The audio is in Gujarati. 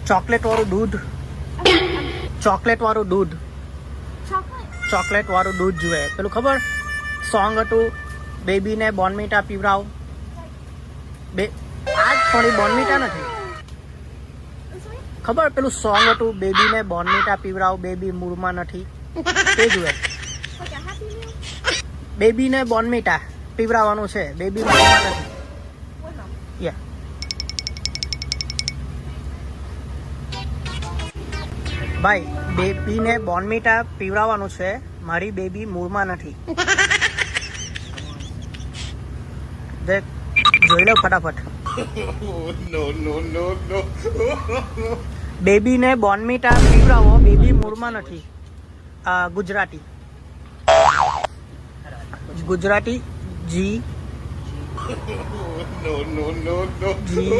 ચોકલેટ વાળું દૂધ, ચોકલેટ વાળું દૂધ, ચોકલેટ વાળું દૂધ જોઈએ. પેલું ખબર સોંગ હતું, બેબીને બોર્નવીટા પીવડાવ. આજ થોડી બોર્નવીટા નથી ખબર, પેલું સોંગ હતું, બેબીને બોર્નવીટા પીવડાવ, બેબી મૂળમાં નથી, તે જોઈએ. બેબીને બોર્નવીટા પીવડાવવાનું છે, બેબી મૂળમાં નથી. યા ભાઈ, બેબીને બોર્નવીટા પીવડાવવાનું છે, મારી બેબી મૂળમાં નથી. દેખ, જોઈ લો ફટાફટ. બેબીને બોર્નવીટા પીવડાવો, બેબી મૂળમાં નથી. ગુજરાતી જી જી